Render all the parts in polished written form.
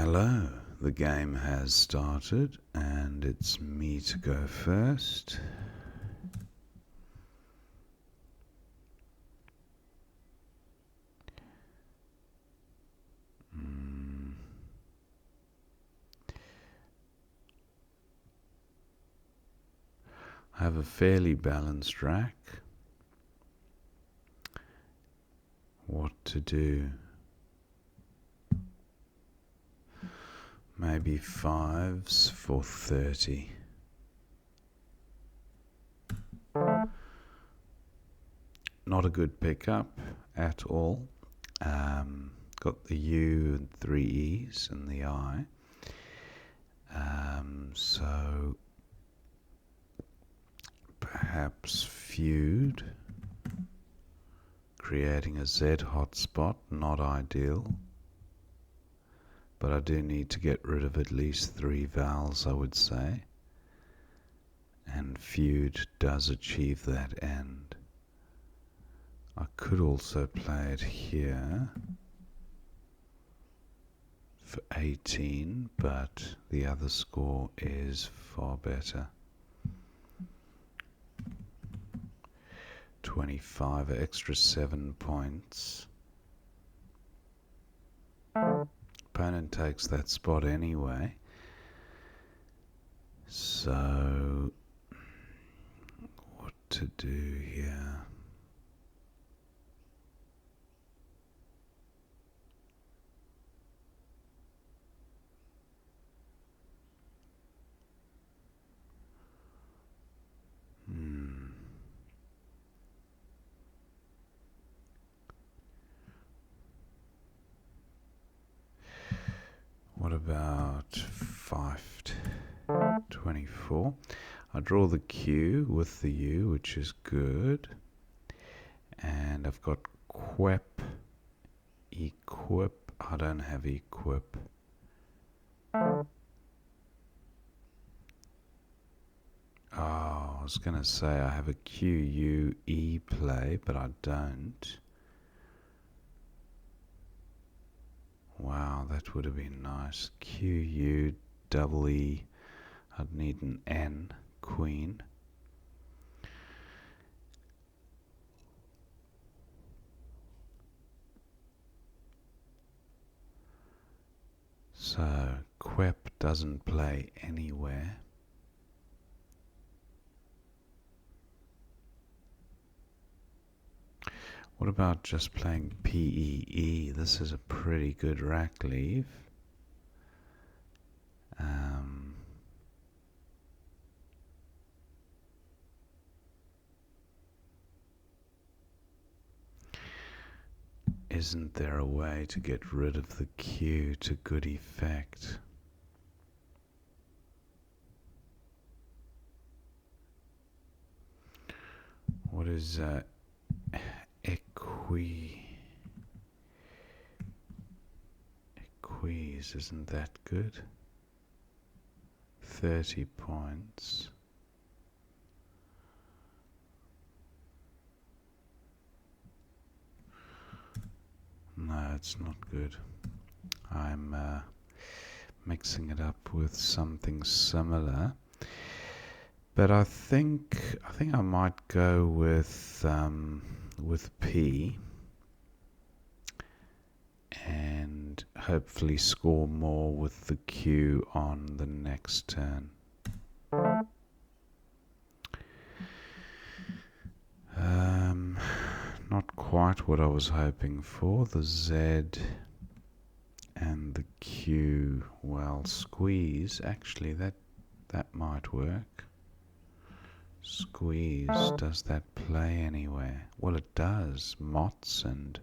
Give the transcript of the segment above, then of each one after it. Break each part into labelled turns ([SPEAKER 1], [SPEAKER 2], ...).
[SPEAKER 1] Hello, the game has started and it's me to go first. I have a fairly balanced rack. What to do? Maybe fives for 30. Not a good pickup at all. Got the U and 3 E's and the I. So perhaps feud, creating a Z hotspot, not ideal. But I do need to get rid of at least 3 vowels, I would say. And feud does achieve that end. I could also play it here for 18, but the other score is far better. 25, extra 7 points. Opponent takes that spot anyway. So, what to do here? What about 524? I draw the Q with the U, which is good. And I've got quep, equip. I don't have equip. Oh, I was going to say I have a Q, U, E play, but I don't. Wow, that would have been nice. Q, U, double E. I'd need an N, queen. So, quep doesn't play anywhere. What about just playing PEE? This is a pretty good rack leave. Isn't there a way to get rid of the Q to good effect? What is equis? Isn't that good? 30 points. No, it's not good. I'm mixing it up with something similar. But I think I might go with P and hopefully score more with the Q on the next turn. Not quite what I was hoping for. The Z and the Q, well, squeeze. Actually, that might work. Squeeze, does that play anywhere? Well, it does. Mots and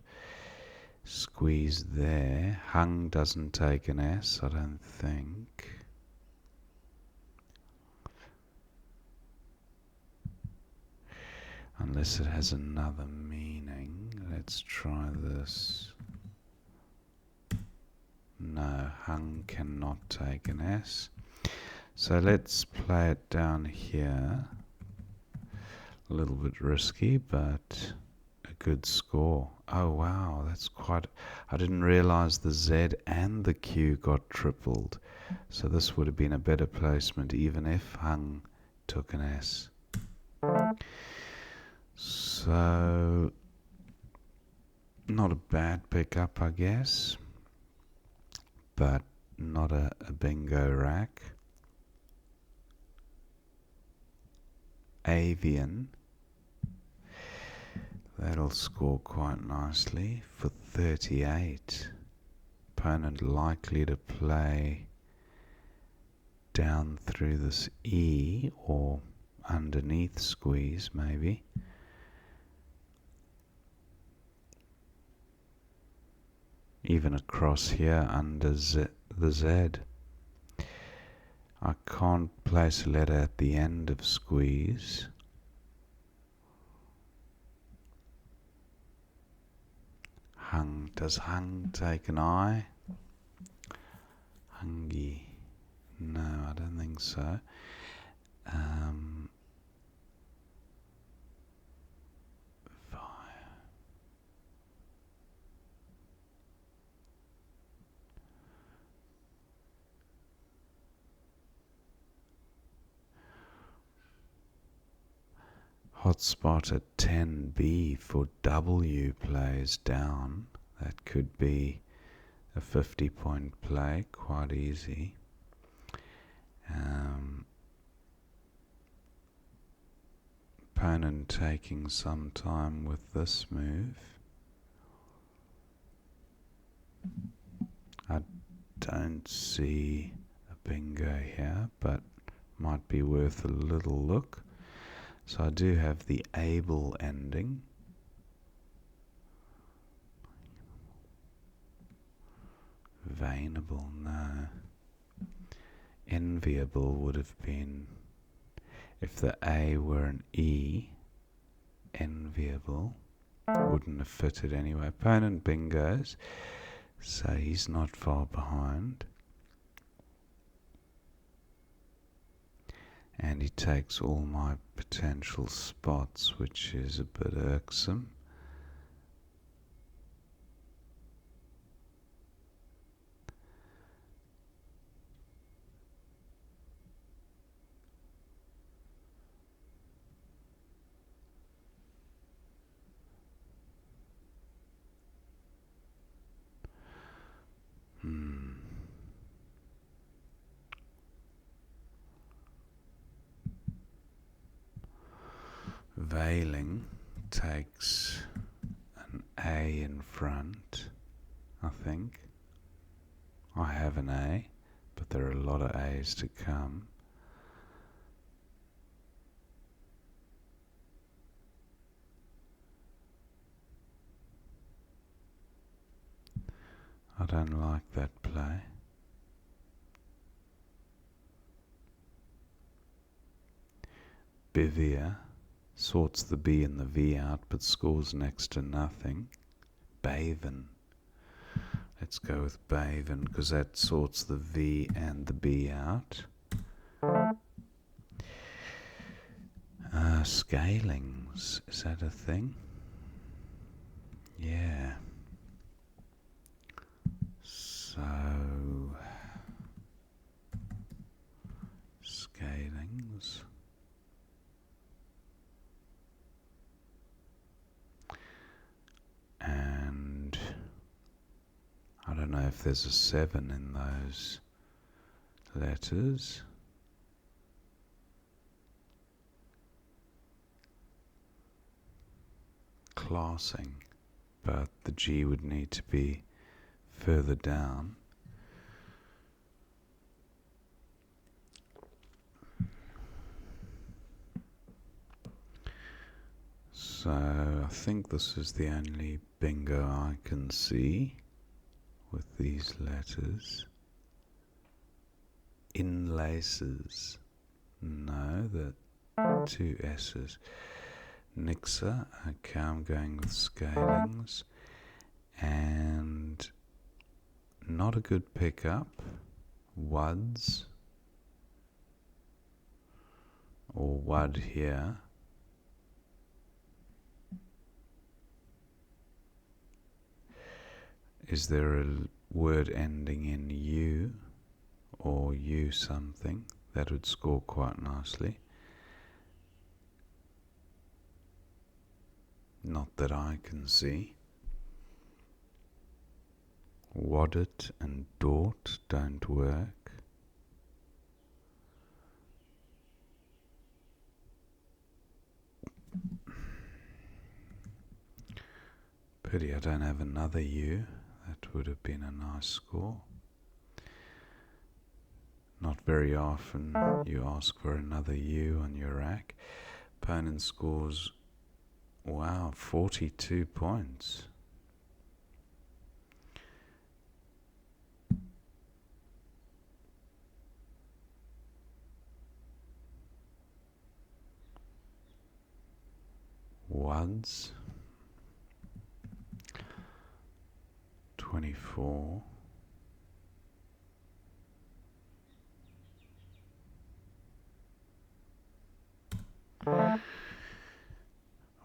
[SPEAKER 1] squeeze there. Hung doesn't take an S, I don't think. Unless it has another meaning. Let's try this. No, hung cannot take an S. So let's play it down here. A little bit risky, but a good score. Oh wow, that's quite... I didn't realize the Z and the Q got tripled. So this would have been a better placement even if Hung took an S. So, not a bad pickup, I guess, but not a bingo rack. Avian, that'll score quite nicely for 38. Opponent likely to play down through this E or underneath squeeze maybe. Even across here under the Z. I can't place a letter at the end of squeeze. Hung. Does Hung take an I? Hungy. No, I don't think so. Hotspot at 10B for W plays down. That could be a 50-point play, quite easy. Opponent taking some time with this move. I don't see a bingo here, but might be worth a little look. So I do have the able ending. Vainable, no. Enviable would have been, if the A were an E, enviable. Wouldn't have fitted anyway. Opponent bingos, so he's not far behind. And he takes all my potential spots, which is a bit irksome. Veiling takes an A in front, I think. I have an A, but there are a lot of A's to come. I don't like that play. Bivia sorts the B and the V out, but scores next to nothing. Baven. Let's go with Baven, because that sorts the V and the B out. Scalings, is that a thing? Yeah. So, scalings. And I don't know if there's a 7 in those letters. Classing, but the G would need to be further down. So I think this is the only bingo I can see with these letters. Inlaces. No, the 2 S's. Nixa. Okay, I'm going with scalings. And not a good pickup. Wuds. Or Wud here. Is there a word ending in U or U something? That would score quite nicely. Not that I can see. Waddit and Dort don't work. Pity I don't have another U. That would have been a nice score. Not very often you ask for another U on your rack. Opponent scores, wow, 42 points. Wads, 24.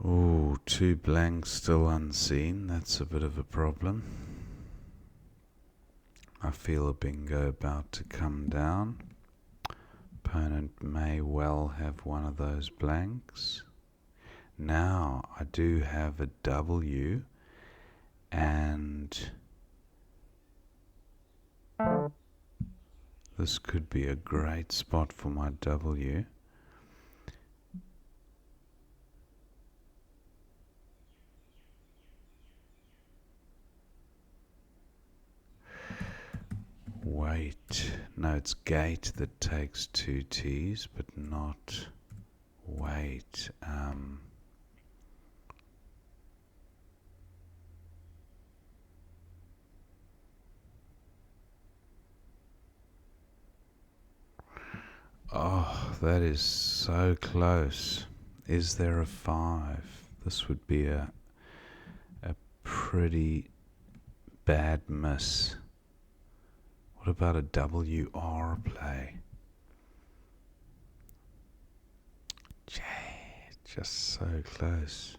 [SPEAKER 1] Ooh, 2 blanks still unseen. That's a bit of a problem. I feel a bingo about to come down. Opponent may well have one of those blanks. Now I do have a W, and this could be a great spot for my W. Wait, no, it's gate that takes 2 T's, but not wait. Oh, that is so close. Is there a 5? This would be a pretty bad miss. What about a WR play? Just so close.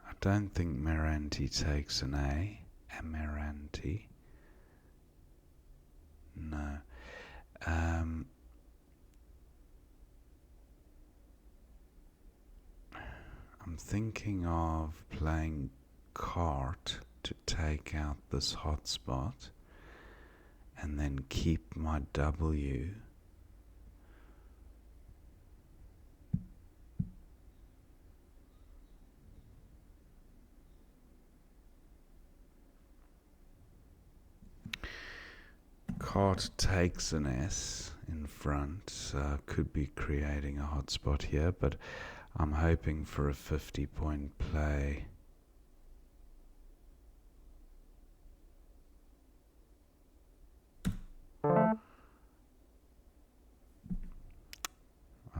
[SPEAKER 1] I don't think Meranti takes an A. Amaranti. No. I'm thinking of playing cart to take out this hotspot and then keep my W. Cart takes an S in front, so could be creating a hotspot here, but I'm hoping for a 50-point play. I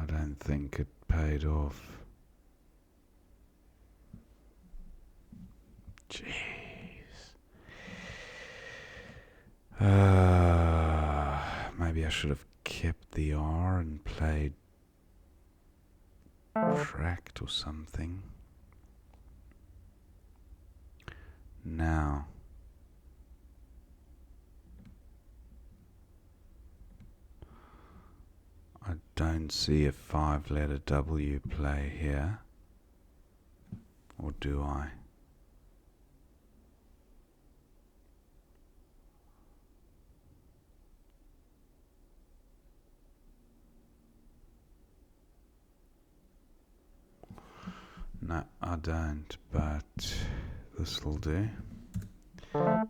[SPEAKER 1] don't think it paid off. Jeez. Maybe I should have kept the R and played tracked or something. Now, I don't see a 5-letter W play here, or do I? No, I don't, but this will do.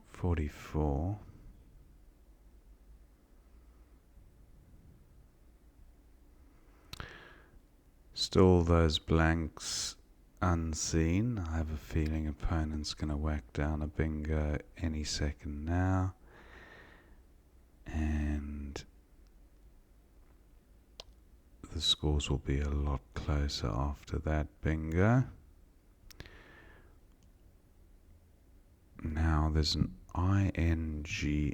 [SPEAKER 1] 44. Still those blanks unseen. I have a feeling opponent's going to whack down a bingo any second now. And the scores will be a lot closer after that bingo. Now there's an ing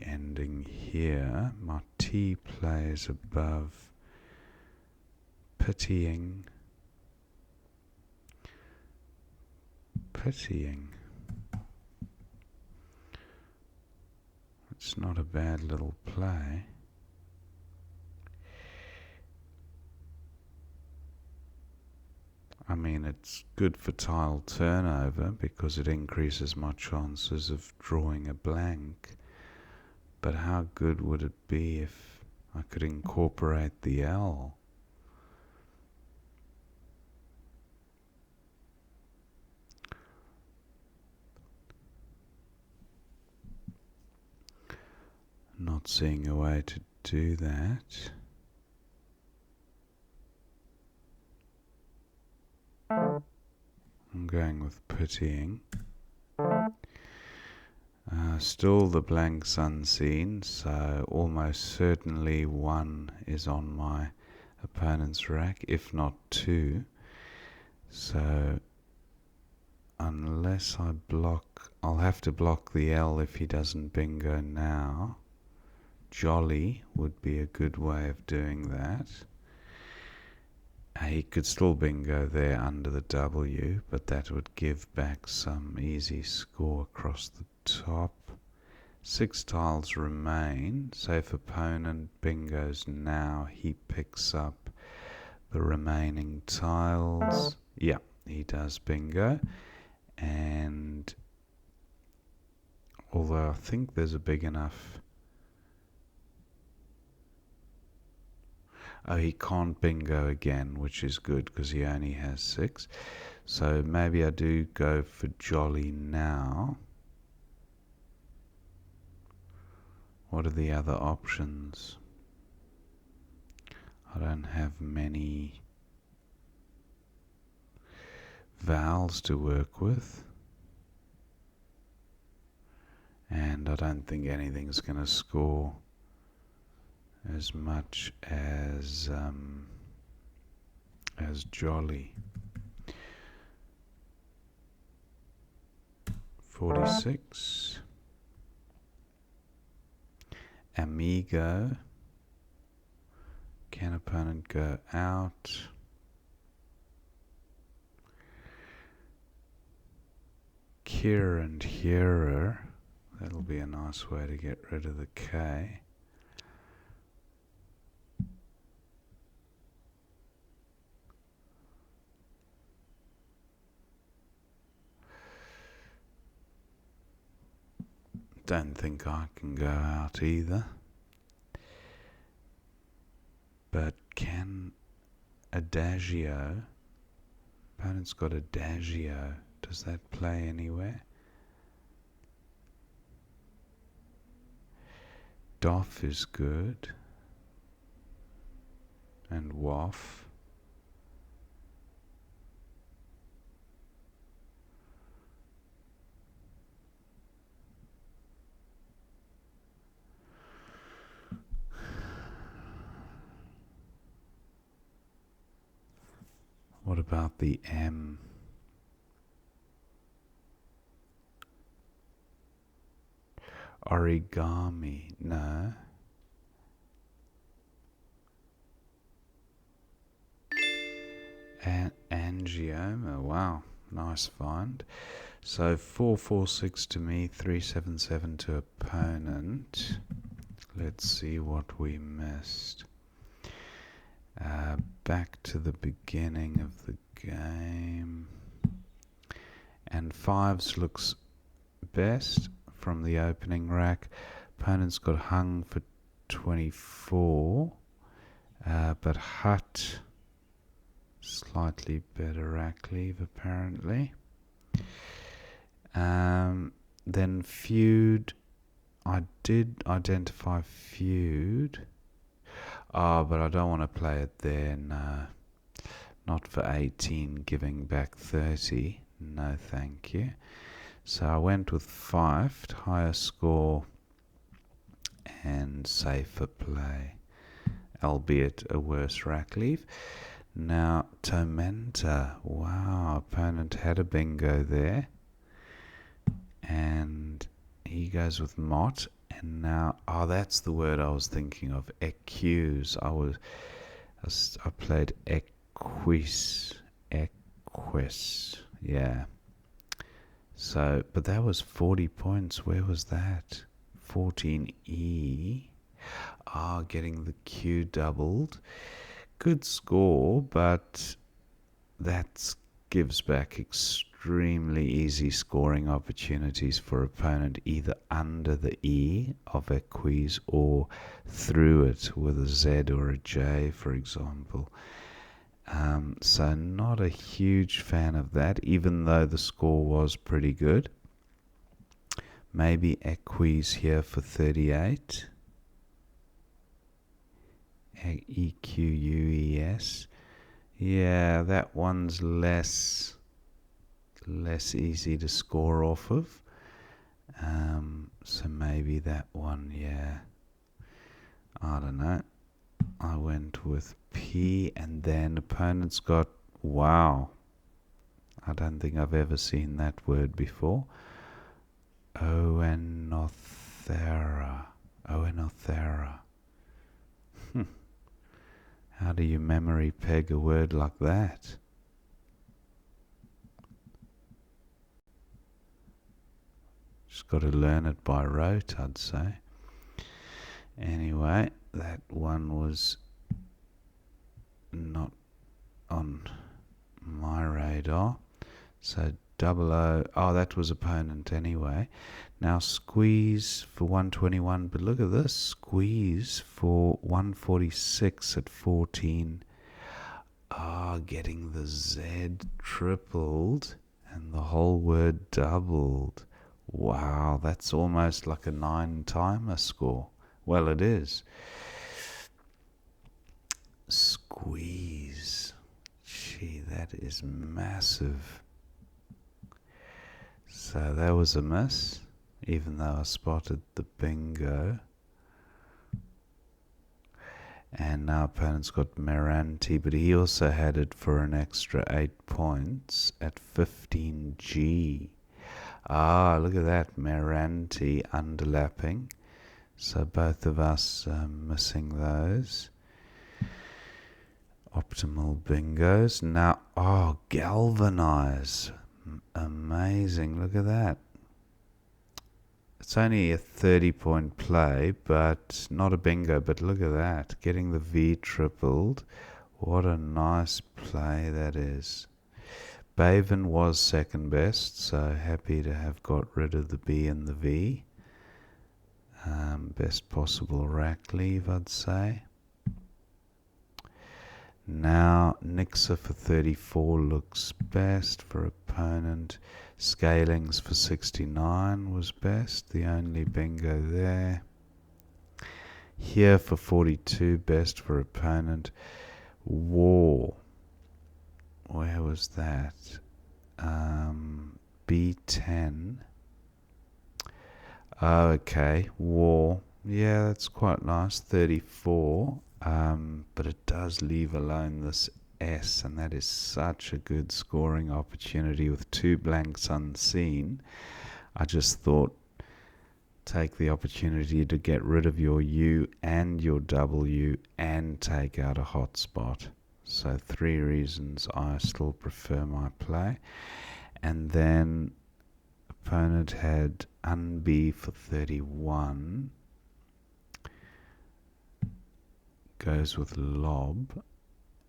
[SPEAKER 1] ending here. My T plays above pitying. It's not a bad little play. I mean, it's good for tile turnover because it increases my chances of drawing a blank. But how good would it be if I could incorporate the L? Not seeing a way to do that. I'm going with pitying. Still the blanks unseen, so almost certainly one is on my opponent's rack, if not two. So unless I block, I'll have to block the L if he doesn't bingo now. Jolly would be a good way of doing that. He could still bingo there under the W, but that would give back some easy score across the top. 6 tiles remain, so if opponent bingos now, he picks up the remaining tiles. Yeah, he does bingo. And although I think there's a big enough... Oh, he can't bingo again, which is good because he only has 6. So maybe I do go for Jolly now. What are the other options? I don't have many vowels to work with. And I don't think anything's going to score as much as Jolly. 46. Amigo. Can opponent go out? Kier and hearer. That'll be a nice way to get rid of the K. Don't think I can go out either. But can Adagio? Opponent's got Adagio. Does that play anywhere? Doff is good. And Waff. What about the M? Origami, no. Angioma, wow, nice find. So 446 to me, 377 to opponent. Let's see what we missed. Back to the beginning of the game. And 5s looks best from the opening rack. Opponent's got hung for 24. But hut, slightly better rack leave apparently. Then feud. I did identify feud. But I don't want to play it there, no. Not for 18, giving back 30. No, thank you. So I went with 5, higher score and safer play, albeit a worse rack leave. Now, Tormenta. Wow, opponent had a bingo there. And he goes with mot, and now, that's the word I was thinking of, equus. I played equis, yeah. So, but that was 40 points. Where was that? 14E. Getting the Q doubled. Good score, but that gives back extremely easy scoring opportunities for opponent, either under the E of equis or through it with a Z or a J, for example. So not a huge fan of that, even though the score was pretty good. Maybe equis here for 38. EQUES. Yeah, that one's less easy to score off of. So maybe that one, yeah. I don't know. I went with P, and then opponents got, wow, I don't think I've ever seen that word before. Oenothera. How do you memory peg a word like that? Just got to learn it by rote, I'd say. Anyway, that one was not on my radar. So double O. That was opponent anyway. Now squeeze for 121, but look at this. Squeeze for 146 at 14. Getting the Z tripled and the whole word doubled. Wow, that's almost like a 9-timer score. Well, it is. Squeeze. Gee, that is massive. So that was a miss, even though I spotted the bingo. And now opponent's got Meranti, but he also had it for an extra 8 points at 15G. Look at that, Meranti underlapping. So both of us missing those. Optimal bingos. Now, galvanize. Amazing, look at that. It's only a 30-point play, but not a bingo, but look at that. Getting the V tripled. What a nice play that is. Baven was second best, so happy to have got rid of the B and the V. Best possible rack leave, I'd say. Now, Nixa for 34 looks best for opponent. Scalings for 69 was best, the only bingo there. Here for 42, best for opponent. War. Where was that? B10. Okay, War. Yeah, that's quite nice. 34. But it does leave alone this S, and that is such a good scoring opportunity with 2 blanks unseen. I just thought, take the opportunity to get rid of your U and your W and take out a hot spot. So 3 reasons I still prefer my play. And then opponent had unB for 31. Goes with lob.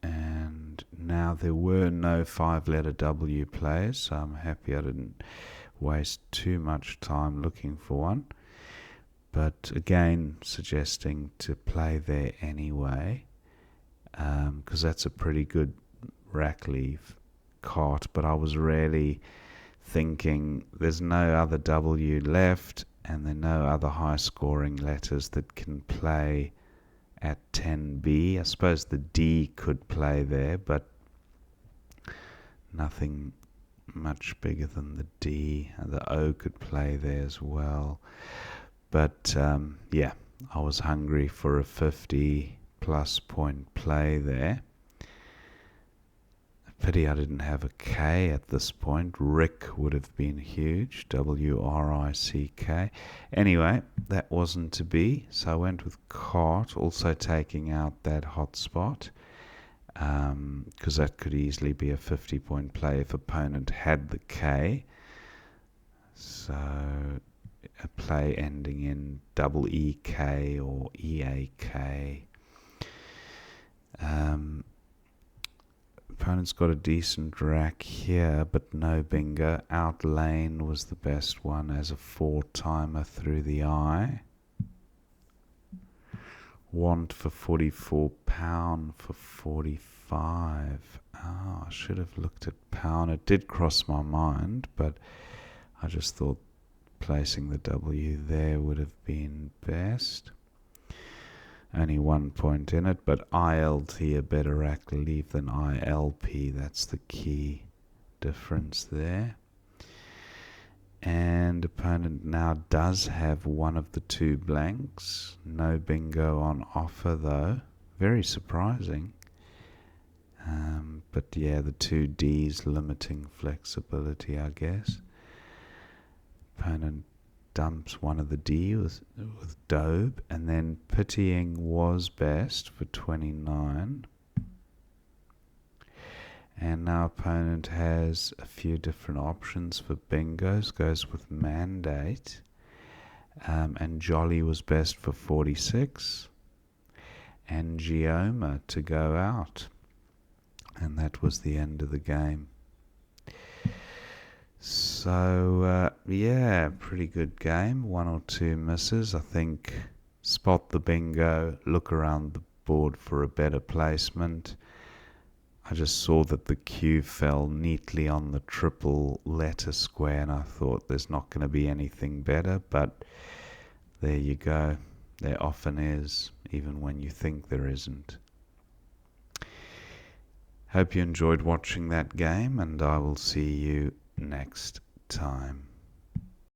[SPEAKER 1] And now there were no 5-letter W plays, so I'm happy I didn't waste too much time looking for one. But again, suggesting to play there anyway, because that's a pretty good rack leave cart. But I was really thinking there's no other W left, and there are no other high scoring letters that can play at 10B. I suppose the D could play there, but nothing much bigger than the D. The O could play there as well. But yeah, I was hungry for a 50+ point play there. Pity I didn't have a K at this point. Rick would have been huge. W-R-I-C-K. Anyway, that wasn't to be, so I went with cart, also taking out that hotspot, because that could easily be a 50-point play if opponent had the K. So a play ending in double E-K or E-A-K. Opponent's got a decent rack here, but no bingo. Out lane was the best one as a 4-timer through the eye. Want for 44, pound for 45. Oh, I should have looked at pound. It did cross my mind, but I just thought placing the W there would have been best. Only 1 point in it, but ILT, a better rack leave than ILP. That's the key difference there. And opponent now does have one of the 2 blanks. No bingo on offer though. Very surprising. But yeah, the 2 Ds limiting flexibility, I guess. Opponent dumps one of the D with Dobe, and then pitying was best for 29. And now opponent has a few different options for bingos. Goes with mandate, and Jolly was best for 46, and Gioma to go out, and that was the end of the game. So, yeah, pretty good game. 1 or 2 misses. I think spot the bingo, look around the board for a better placement. I just saw that the Q fell neatly on the triple letter square, and I thought there's not going to be anything better, but there you go. There often is, even when you think there isn't. Hope you enjoyed watching that game, and I will see you next time.